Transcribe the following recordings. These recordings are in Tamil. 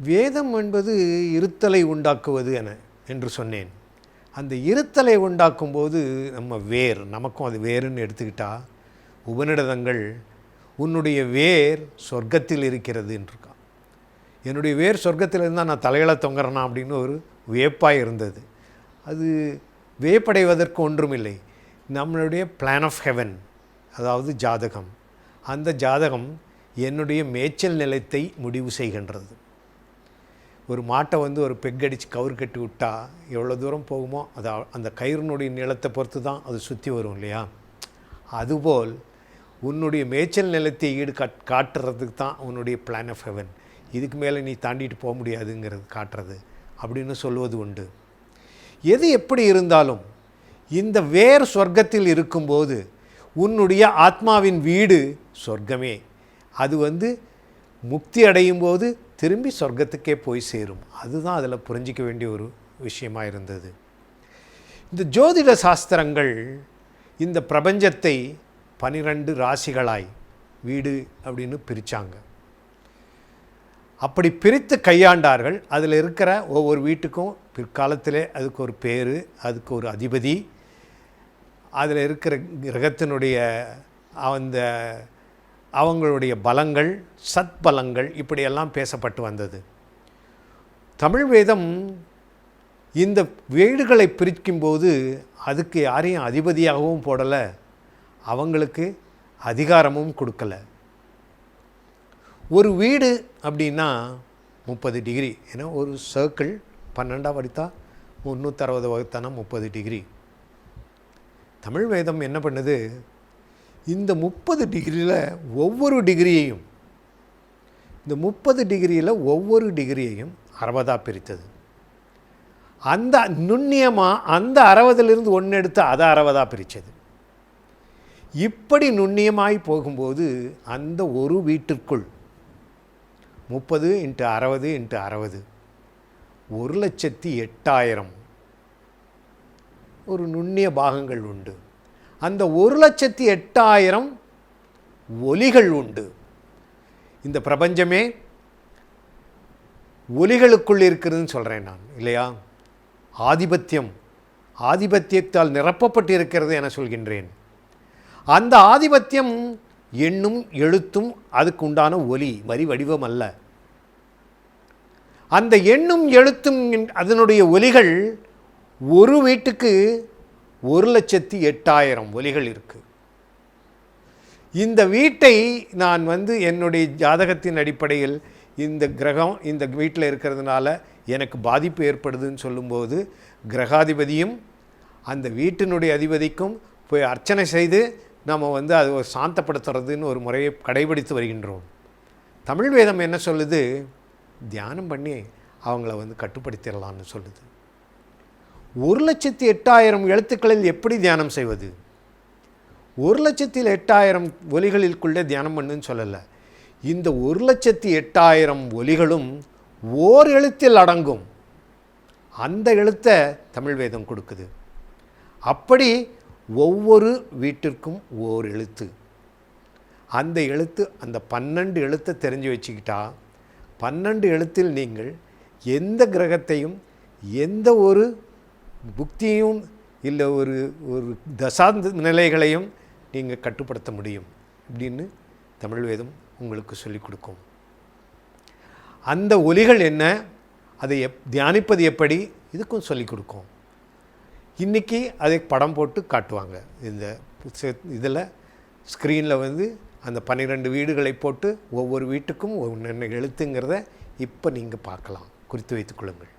வேதம் என்பது இருத்தலை உண்டாக்குவது என்று சொன்னேன். அந்த இருத்தலை உண்டாக்கும்போது நம்ம நமக்கும் அது வேறுன்னு எடுத்துக்கிட்டால், உபநிடதங்கள் உன்னுடைய வேர் சொர்க்கத்தில் இருக்கிறது என்றிருக்கான். என்னுடைய வேர் சொர்க்கத்தில் இருந்தால் நான் தலையில தொங்குறேனா அப்படின்னு ஒரு வியப்பாக இருந்தது. அது வியப்படைவதற்கு ஒன்றுமில்லை. நம்மளுடைய பிளான் ஆஃப் ஹெவன், அதாவது ஜாதகம், அந்த ஜாதகம் என்னுடைய மேய்ச்சல் நிலத்தை முடிவு செய்கின்றது. ஒரு மாட்டை ஒரு பெக்கடிச்சு கயிறு கட்டி விட்டால் எவ்வளோ தூரம் போகுமோ அது அந்த கயிறுனுடைய நிலத்தை பொறுத்து தான் அது சுற்றி வரும் இல்லையா? அதுபோல் உன்னுடைய மேய்ச்சல் நிலத்தை காட்டுறதுக்கு தான் உன்னுடைய பிளான் ஆஃப் ஹெவன். இதுக்கு மேலே நீ தாண்டிட்டு போக முடியாதுங்கிறது காட்டுறது அப்படின்னு சொல்வது உண்டு. எது எப்படி இருந்தாலும் இந்த வேர் சொர்க்கத்தில் இருக்கும்போது உன்னுடைய ஆத்மாவின் வீடு சொர்க்கமே. அது முக்தி அடையும் போது திரும்பி சொர்க்கத்துக்கே போய் சேரும். அதுதான் அதில் புரிஞ்சிக்க வேண்டிய ஒரு விஷயமாக இருந்தது. இந்த ஜோதிட சாஸ்திரங்கள் இந்த பிரபஞ்சத்தை 12 ராசிகளாய் வீடு அப்படின்னு பிரித்தாங்க. அப்படி பிரித்து கையாண்டார்கள். அதில் இருக்கிற ஒவ்வொரு வீட்டுக்கும் பிற்காலத்தில் அதுக்கு ஒரு பேர், அதுக்கு ஒரு அதிபதி, அதில் இருக்கிற கிரகத்தினுடைய அவங்களுடைய பலங்கள், சத்பலங்கள், இப்படியெல்லாம் பேசப்பட்டு வந்தது. தமிழ் வேதம் இந்த வீடுகளை பிரிக்கும்போது அதுக்கு யாரையும் அதிபதியாகவும் போடலை, அவங்களுக்கு அதிகாரமும் கொடுக்கலை. ஒரு வீடு அப்படின்னா 30 டிகிரி. ஏன்னா ஒரு சர்க்கிள் 12 வடித்தா 360 வகுத்தானா 30 டிகிரி. தமிழ் வேதம் என்ன பண்ணுது, இந்த 30 டிகிரியில் ஒவ்வொரு டிகிரியையும், இந்த 30 டிகிரியில் ஒவ்வொரு டிகிரியையும் 60ஆக பிரித்தது. அந்த நுண்ணியமாக அந்த 60லிருந்து ஒன்று எடுத்து அதை 60ஆக பிரித்தது. இப்படி நுண்ணியமாய் போகும்போது அந்த ஒரு வீட்டிற்குள் 30 × 60 × 60 1,08,000 ஒரு நுண்ணிய பாகங்கள் உண்டு. அந்த 1,08,000 ஒலிகள் உண்டு. இந்த பிரபஞ்சமே ஒலிகளுக்குள் இருக்கிறதுன்னு சொல்கிறேன் நான், இல்லையா? ஆதிபத்தியத்தால் நிரப்பப்பட்டு இருக்கிறது என சொல்கின்றேன். அந்த ஆதிபத்தியம் எண்ணும் எழுத்தும் அதுக்கு உண்டான ஒலி, வரி வடிவம் அல்ல. அந்த எண்ணும் எழுத்தும் அதனுடைய ஒலிகள் ஒரு வீட்டுக்கு 1,08,000 ஒலிகள் இருக்குது. இந்த வீட்டை நான் என்னுடைய ஜாதகத்தின் அடிப்படையில் இந்த கிரகம் இந்த வீட்டில் இருக்கிறதுனால எனக்கு பாதிப்பு ஏற்படுதுன்னு சொல்லும்போது, கிரகாதிபதியும் அந்த வீட்டினுடைய அதிபதிக்கும் போய் அர்ச்சனை செய்து நம்ம அதை ஒரு சாந்தப்படுத்துறதுன்னு ஒரு முறையை கடைபிடித்து வருகின்றோம். தமிழ் வேதம் என்ன சொல்லுது, தியானம் பண்ணி அவங்கள கட்டுப்படுத்திடலான்னு சொல்லுது. 1,08,000 எழுத்துக்களில் எப்படி தியானம் செய்வது? 1,08,000 ஒலிகளிற்குள்ளே தியானம் பண்ணுன்னு சொல்லலை. இந்த 1,08,000 ஒலிகளும் ஓர் எழுத்தில் அடங்கும். அந்த எழுத்தை தமிழ் வேதம் கொடுக்குது. அப்படி ஒவ்வொரு வீட்டிற்கும் ஓர் எழுத்து. அந்த எழுத்து, அந்த 12 எழுத்தை தெரிஞ்சு வச்சுக்கிட்டா 12 எழுத்தில் நீங்கள் எந்த கிரகத்தையும் எந்த ஒரு புக்தியும் இல்லை ஒரு தசாந்த நிலைகளையும் நீங்கள் கட்டுப்படுத்த முடியும் அப்படின்னு தமிழ் வேதம் உங்களுக்கு சொல்லிக் கொடுக்கும். அந்த ஒலிகள் என்ன, அதை தியானிப்பது எப்படி, இதுக்கும் சொல்லிக் கொடுக்கும். இன்றைக்கி அதை படம் போட்டு காட்டுவாங்க. இந்த இதில் ஸ்க்ரீனில் அந்த 12 வீடுகளை போட்டு ஒவ்வொரு வீட்டுக்கும் ஒன்று எழுத்துங்கிறத இப்போ நீங்கள் பார்க்கலாம். குறித்து வைத்துக்கொள்ளுங்கள்.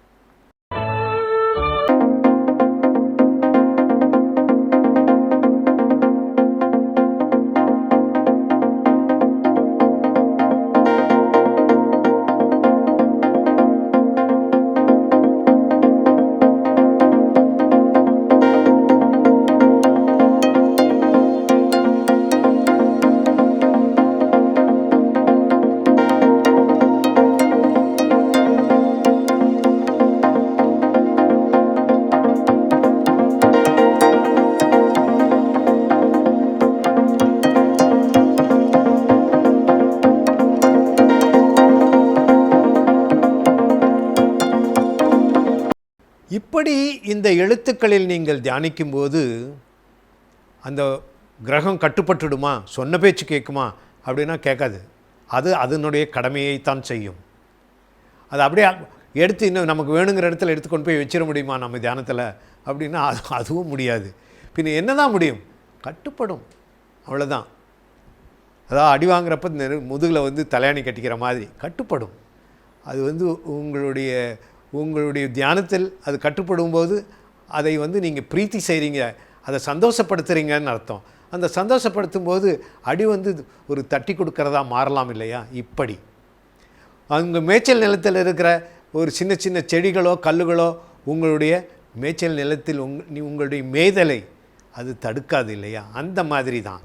இப்படி இந்த எழுத்துக்களில் நீங்கள் தியானிக்கும்போது அந்த கிரகம் கட்டுப்பட்டுடுமா, சொன்ன பேச்சு கேட்குமா அப்படின்னா கேட்காது. அது அதனுடைய கடமையைத்தான் செய்யும். அது அப்படியே எடுத்து இன்னும் நமக்கு வேணுங்கிற இடத்துல எடுத்துக்கொண்டு போய் வச்சிட முடியுமா நம்ம தியானத்தில் அப்படின்னா அதுவும் முடியாது. பின்ன என்ன தான் முடியும்? கட்டுப்படும், அவ்வளோதான். அதாவது அடி வாங்குறப்ப முதுகில் வந்து தலையாணி கட்டிக்கிற மாதிரி கட்டுப்படும். அது வந்து உங்களுடைய தியானத்தில் அது கட்டுப்படும் போது அதை வந்து நீங்கள் பிரீத்தி செய்கிறீங்க, அதை சந்தோஷப்படுத்துகிறீங்கன்னு அர்த்தம். அந்த சந்தோஷப்படுத்தும் போது அடி வந்து ஒரு தட்டி கொடுக்கறதா மாறலாம் இல்லையா? இப்படி அங்கே மேய்ச்சல் நிலத்தில் இருக்கிற ஒரு சின்ன சின்ன செடிகளோ கல்லுகளோ உங்களுடைய மேய்ச்சல் நிலத்தில் உங்களுடைய மேய்தலை அது தடுக்காது இல்லையா? அந்த மாதிரி தான்